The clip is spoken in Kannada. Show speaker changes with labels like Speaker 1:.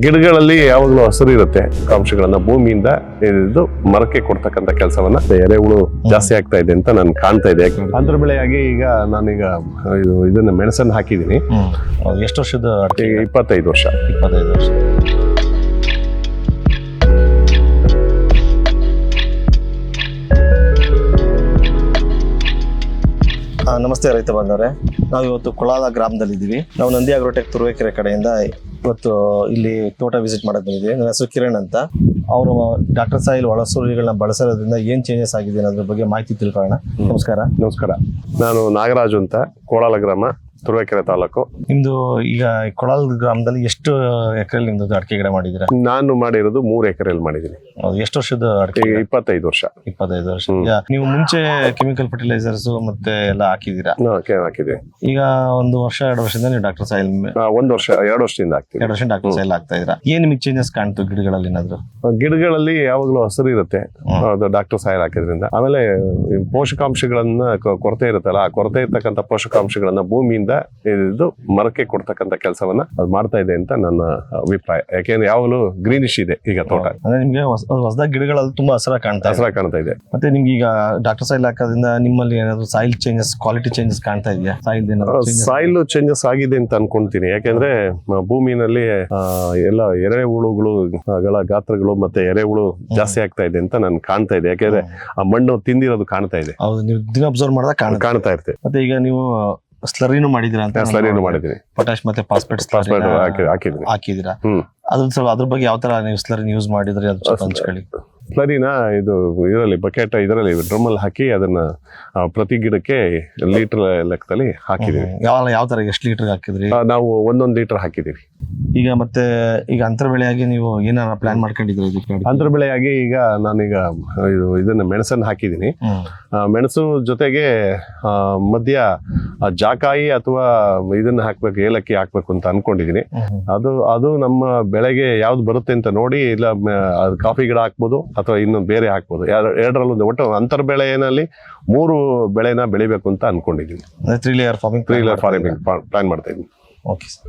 Speaker 1: ಗಿಡಗಳಲ್ಲಿ ಯಾವಾಗಲೂ ಹಸಿರು ಇರುತ್ತೆ, ಅಂಶಗಳನ್ನ ಭೂಮಿಯಿಂದ ಇದು ಮರಕ್ಕೆ ಕೊಡ್ತಕ್ಕಂಥ ಕೆಲಸವನ್ನ ಎರೆಹುಳು ಜಾಸ್ತಿ ಆಗ್ತಾ ಇದೆ ಅಂತ ನಾನು ಕಾಣ್ತಾ ಇದೆ. ಅಂತರ ಬೆಳೆಯಾಗಿ ಈಗ ನಾನೀಗ ಇದನ್ನ ಮೆಣಸನ್ನು ಹಾಕಿದ್ದೀನಿ.
Speaker 2: ಎಷ್ಟು ವರ್ಷದ ಅಡಿಕೆ?
Speaker 1: 25 ವರ್ಷ.
Speaker 2: 25 ವರ್ಷ. ನಮಸ್ತೆ ರೈತ ಬಾಂಧವರೇ, ನಾವು ಇವತ್ತು ಕೊಳಾಲ ಗ್ರಾಮದಲ್ಲಿದ್ದೀವಿ. ನಾವು ನಂದಿ ಅಗ್ರೋಟೆಕ್ ತುರುವೇಕೆರೆ ಕಡೆಯಿಂದ ಇವತ್ತು ಇಲ್ಲಿ ತೋಟ ವಿಸಿಟ್ ಮಾಡಕ್ ಬಂದಿದ್ದೀವಿ. ನನ್ನ ಹೆಸರು ಕಿರಣ್ ಅಂತ. ಅವರು ಡಾಕ್ಟರ್ ಸಾಯಿಲ್ ಒಳಸುರಿಗಳನ್ನ ಬಳಸೋದ್ರಿಂದ ಏನ್ ಚೇಂಜಸ್ ಆಗಿದೆ ಅನ್ನೋದ್ರ ಬಗ್ಗೆ ಮಾಹಿತಿ ತಿಳ್ಕೊಳ್ಳೋಣ. ನಮಸ್ಕಾರ.
Speaker 1: ನಮಸ್ಕಾರ. ನಾನು ನಾಗರಾಜು ಅಂತ, ಕೋಳಾಲ ಗ್ರಾಮ, ತುರುವೇಕೆರೆ ತಾಲೂಕು.
Speaker 2: ನಿಮ್ದು ಈಗ ಕೊಳಾಲ ಗ್ರಾಮದಲ್ಲಿ ಎಷ್ಟು ಎಕರೆಯಲ್ಲಿ ನಿಮ್ದು ಅಡಿಕೆ ಗಿಡ ಮಾಡಿದ್ದೀರಾ?
Speaker 1: ನಾನು ಮಾಡಿರೋದು 3 ಎಕರೆಯಲ್ಲಿ ಮಾಡಿದ್ದೀನಿ.
Speaker 2: ಎಷ್ಟು ವರ್ಷದ ಅಡಿಕೆ?
Speaker 1: 25 ವರ್ಷ.
Speaker 2: 25 ವರ್ಷ. ನೀವು ಮುಂಚೆ ಕೆಮಿಕಲ್ ಫರ್ಟಿಲೈಸರ್ಸ್ ಮತ್ತೆ ಎಲ್ಲ ಹಾಕಿದ್ದೀರಾ?
Speaker 1: ಹಾಕಿದೆ.
Speaker 2: ಈಗ 1 ವರ್ಷ 2 ವರ್ಷದಿಂದ ನೀವು ಡಾಕ್ಟರ್ ಸಾಯಿಲ್
Speaker 1: 1 ವರ್ಷ 2 ವರ್ಷದಿಂದ ಹಾಕ್ತೀವಿ.
Speaker 2: 2 ವರ್ಷ ಡಾಕ್ಟರ್ ಸಾಯಿಲ್ ಆಗ್ತಾ ಇದ್ದೀರಾ. ಏನ್ ನಿಮಗೆ ಚೇಂಜಸ್ ಕಾಣ್ತು ಗಿಡಗಳಲ್ಲಿ ಏನಾದ್ರು?
Speaker 1: ಗಿಡಗಳಲ್ಲಿ ಯಾವಾಗಲೂ ಹಸಿರು ಇರುತ್ತೆ, ಅದು ಡಾಕ್ಟರ್ ಸಾಯಿಲ್ ಹಾಕಿದ್ರಿಂದ. ಆಮೇಲೆ ಪೋಷಕಾಂಶಗಳನ್ನ ಕೊರತೆ ಇರುತ್ತಲ್ಲ, ಆ ಕೊರತೆ ಇರ್ತಕ್ಕಂಥ ಪೋಷಕಾಂಶಗಳನ್ನ ಭೂಮಿಯಿಂದ ಇದು ಮರಕ್ಕೆ ಕೊಡ್ತಕ್ಕಂಥ ಕೆಲಸವನ್ನ ಅದು ಮಾಡ್ತಾ ಇದೆ ಅಂತ ನನ್ನ ಅಭಿಪ್ರಾಯ. ಯಾಕೆಂದ್ರೆ ಯಾವಾಗಲೂ ಗ್ರೀನಿಶ್ ಇದೆ ಈಗ ತೋಟ.
Speaker 2: ಅಂದ್ರೆ ನಿಮ್ಗೆ ಹೊಸದಾಗಿ ಗಿಡಗಳಲ್ಲಿ ತುಂಬಾ ಹಸಿರಾಗಿ ಕಾಣ್ತಾ ಇದೆ. ಮತ್ತೆ ನಿಮ್ಗೆ ಈಗ ಡಾಕ್ಟರ್ ಸಾಯಿಲ್ ಹಾಕೋದ್ರಿಂದ ನಿಮ್ಮಲ್ಲಿ ಏನಾದ್ರು ಸಾಯಿಲ್ ಚೇಂಜಸ್, ಕ್ವಾಲಿಟಿ ಚೇಂಜಸ್ ಕಾಣ್ತಾ ಇದೆಯಾ?
Speaker 1: ಸಾಯಿಲ್ ಚೇಂಜಸ್ ಆಗಿದೆ ಅಂತ ಅನ್ಕೊಂತೀನಿ. ಯಾಕೆಂದ್ರೆ ಭೂಮಿನಲ್ಲಿ ಎಲ್ಲ ಎರೆಹುಳುಗಳು ಗಾತ್ರಗಳು ಮತ್ತೆ ಎರೆಹುಳು ಜಾಸ್ತಿ ಆಗ್ತಾ ಇದೆ ಅಂತ ನಾನು ಕಾಣ್ತಾ ಇದೆ. ಯಾಕೆಂದ್ರೆ ಆ ಮಣ್ಣು ತಿಂದಿರೋದು ಕಾಣ್ತಾ ಇದೆ.
Speaker 2: ಹೌದು, ನೀವು ದಿನ ಅಬ್ಸರ್ವ್ ಮಾಡಿದಾಗ ಕಾಣ್ತಾ ಇರುತ್ತೆ. ಮತ್ತೆ ಈಗ ನೀವು ಸ್ಲರಿನೂ ಮಾಡಿದಿರಾ ಅಂತ?
Speaker 1: ಸ್ಲರಿನೂ ಮಾಡಿದ್ದೀನಿ.
Speaker 2: ಪೊಟ್ಯಾಶ್ ಮತ್ತೆ ಫಾಸ್ಫೇಟ್ ಹಾಕಿದಿರಾ? ಅದ್ರ ಬಗ್ಗೆ ಯಾವ ತರ ನೀವು ಸ್ಲರಿನ್ ಯೂಸ್ ಮಾಡಿದ್ರಿ ಅದು ಹಂಚ್ಕೊಳ್ಳಿ.
Speaker 1: ಸ್ಲರಿನ ಇದರಲ್ಲಿ ಬಕೆಟ್ ಇದರಲ್ಲಿ ಡ್ರಮ್ ಅಲ್ಲಿ ಹಾಕಿ ಅದನ್ನ ಪ್ರತಿ ಗಿಡಕ್ಕೆ ಲೀಟರ್ ಲೆಕ್ಕದಲ್ಲಿ ಹಾಕಿದೀವಿ.
Speaker 2: ಯಾವ ತರ ಎಷ್ಟು ಲೀಟರ್ ಹಾಕಿದ್ರಿ?
Speaker 1: ನಾವು 1 ಲೀಟರ್ ಹಾಕಿದೀವಿ.
Speaker 2: ಈಗ ಮತ್ತೆ ಈಗ ಅಂತರ ಬೆಳೆಯಾಗಿ ನೀವು ಏನಾರ ಪ್ಲಾನ್ ಮಾಡ್ಕೊಂಡಿದ್ರಿ?
Speaker 1: ಅಂತರ ಬೆಳೆಯಾಗಿ ಈಗ ನಾನೀಗ ಇದನ್ನ ಮೆಣಸನ್ನು ಹಾಕಿದ್ದೀನಿ. ಮೆಣಸು ಜೊತೆಗೆ ಮಧ್ಯ ಜಾಕಾಯಿ ಅಥವಾ ಇದನ್ನ ಹಾಕ್ಬೇಕು, ಏಲಕ್ಕಿ ಹಾಕ್ಬೇಕು ಅಂತ ಅನ್ಕೊಂಡಿದೀನಿ. ಅದು ನಮ್ಮ ಬೆಳೆಗೆ ಯಾವ್ದು ಬರುತ್ತೆ ಅಂತ ನೋಡಿ, ಇಲ್ಲ ಕಾಫಿ ಗಿಡ ಹಾಕ್ಬೋದು ಅಥವಾ ಇನ್ನೊಂದು ಬೇರೆ ಹಾಕ್ಬೋದು. ಎರಡರಲ್ಲೂ ಒಟ್ಟು ಅಂತರ ಬೆಳೆಯಲ್ಲಿ 3 ಬೆಳೆನ ಬೆಳಿಬೇಕು ಅಂತ ಅನ್ಕೊಂಡಿದ್ದೀನಿ.
Speaker 2: 3 ಲೇಯರ್ ಫಾರ್ಮಿಂಗ್
Speaker 1: ಪ್ಲಾನ್ ಮಾಡ್ತಾ ಇದ್ದೀನಿ.
Speaker 2: Okay sir.